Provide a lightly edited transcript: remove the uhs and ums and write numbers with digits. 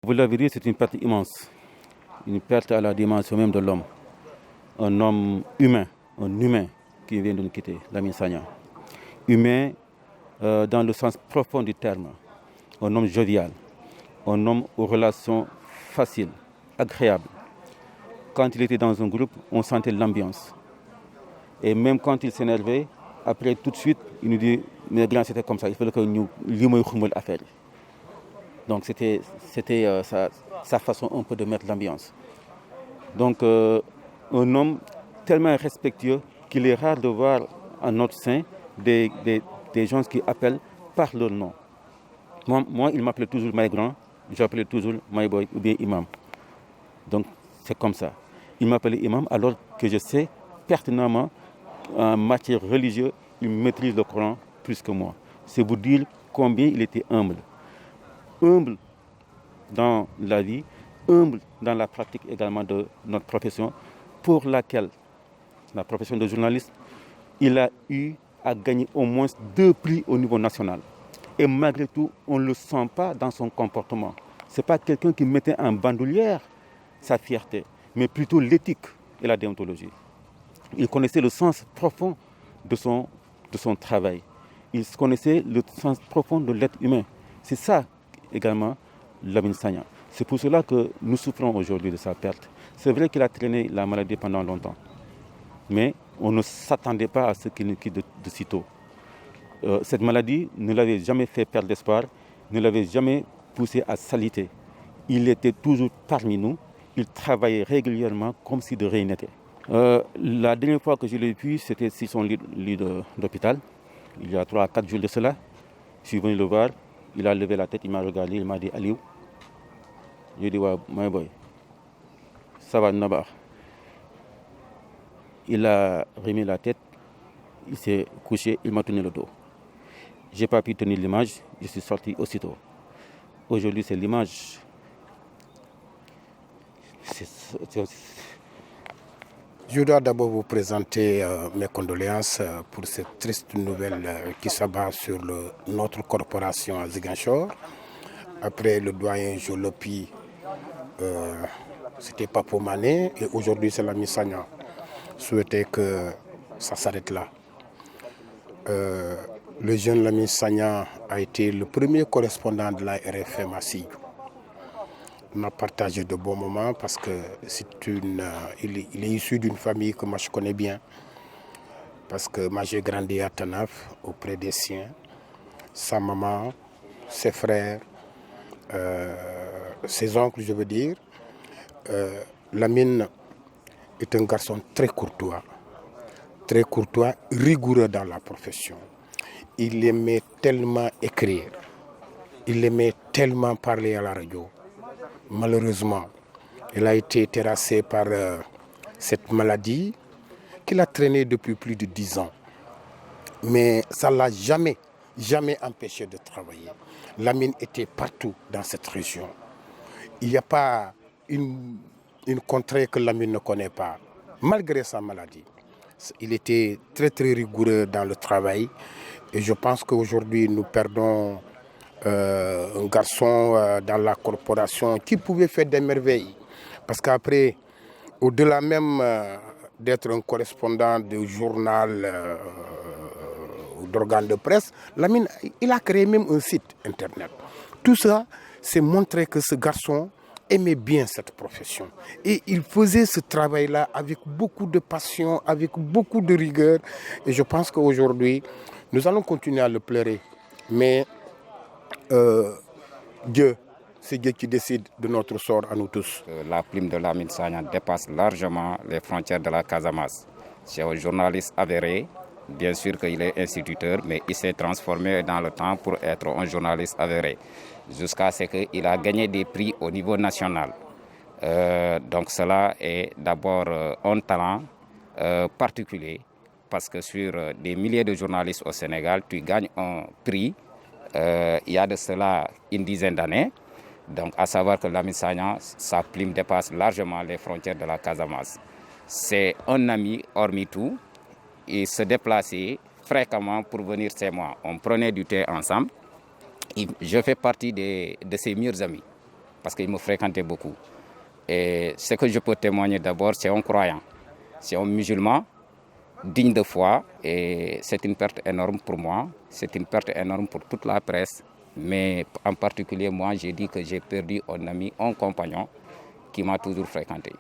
Vous l'avez dit, c'est une perte immense, une perte à la dimension même de l'homme. Un homme humain, un humain qui vient de nous quitter, Lamine Sagna. Humain dans le sens profond du terme, un homme jovial, un homme aux relations faciles, agréables. Quand il était dans un groupe, on sentait l'ambiance. Et même quand il s'énervait, après tout de suite, il nous dit « mais grand, c'était comme ça, il fallait que nous lions affaire ». Donc c'était sa façon un peu de mettre l'ambiance. Donc un homme tellement respectueux qu'il est rare de voir en notre sein des gens qui appellent par leur nom. Moi il m'appelait toujours Maï Grand, j'appelais toujours Maï Boy ou bien Imam. Donc c'est comme ça. Il m'appelait Imam alors que je sais pertinemment en matière religieuse, il maîtrise le Coran plus que moi. C'est vous dire combien il était humble. Humble dans la vie, humble dans la pratique également de notre profession, pour laquelle, la profession de journaliste, il a eu à gagner au moins 2 prix au niveau national. Et malgré tout, on ne le sent pas dans son comportement. Ce n'est pas quelqu'un qui mettait en bandoulière sa fierté, mais plutôt l'éthique et la déontologie. Il connaissait le sens profond de son travail. Il connaissait le sens profond de l'être humain. C'est ça également Lamine Sagna. C'est pour cela que nous souffrons aujourd'hui de sa perte. C'est vrai qu'il a traîné la maladie pendant longtemps, mais on ne s'attendait pas à ce qu'il nous quitte de sitôt. Cette maladie ne l'avait jamais fait perdre d'espoir, ne l'avait jamais poussé à s'aliter. Il était toujours parmi nous, il travaillait régulièrement comme si de rien n'était. La dernière fois que je l'ai vu, c'était sur son lit d'hôpital, il y a 3 à 4 jours de cela. Je suis venu le voir, il a levé la tête, il m'a regardé, il m'a dit « Aliou ». Je lui ai dit « Ouais, my boy, ça va, Nabar ». Il a remis la tête, il s'est couché, il m'a tourné le dos. Je n'ai pas pu tenir l'image, je suis sorti aussitôt. Aujourd'hui, c'est l'image. Je dois d'abord vous présenter mes condoléances pour cette triste nouvelle qui s'abat sur notre corporation à Ziguinchor. Après le doyen Jolopi, c'était Papo Mané et aujourd'hui c'est Lamine Sagna. Souhaitais que ça s'arrête là. Le jeune Lamine Sagna a été le premier correspondant de la RFM à Sidiou. On a partagé de bons moments parce que il est issu d'une famille que moi je connais bien. Parce que moi j'ai grandi à Tanaf auprès des siens. Sa maman, ses frères, ses oncles je veux dire. Lamine est un garçon très courtois, rigoureux dans la profession. Il aimait tellement écrire, il aimait tellement parler à la radio. Malheureusement, il a été terrassé par cette maladie qu'il a traînée depuis plus de 10 ans. Mais ça ne l'a jamais empêché de travailler. Lamine était partout dans cette région. Il n'y a pas une contrée que Lamine ne connaît pas, malgré sa maladie. Il était très rigoureux dans le travail et je pense qu'aujourd'hui nous perdons un garçon dans la corporation qui pouvait faire des merveilles. Parce qu'après, au-delà même d'être un correspondant de journal ou d'organe de presse, Lamine, il a créé même un site internet. Tout ça, c'est montrer que ce garçon aimait bien cette profession. Et il faisait ce travail-là avec beaucoup de passion, avec beaucoup de rigueur. Et je pense qu'aujourd'hui, nous allons continuer à le pleurer. Mais c'est Dieu qui décide de notre sort à nous tous. La plume de Lamine Sagna dépasse largement les frontières de la Casamance. C'est un journaliste avéré. Bien sûr qu'il est instituteur, mais il s'est transformé dans le temps pour être un journaliste avéré. Jusqu'à ce qu'il a gagné des prix au niveau national. Donc cela est d'abord un talent particulier. Parce que sur des milliers de journalistes au Sénégal, tu gagnes un prix. Il y a de cela une dizaine d'années. Donc, à savoir que Lamine Sagna, sa plume dépasse largement les frontières de la Casamance. C'est un ami, hormis tout. Il se déplaçait fréquemment pour venir chez moi. On prenait du thé ensemble. Je fais partie de ses meilleurs amis. parce qu'il me fréquentait beaucoup. Et ce que je peux témoigner d'abord, c'est un croyant, c'est un musulman digne de foi, et c'est une perte énorme pour moi, c'est une perte énorme pour toute la presse, mais en particulier moi, j'ai dit que j'ai perdu un ami, un compagnon qui m'a toujours fréquenté.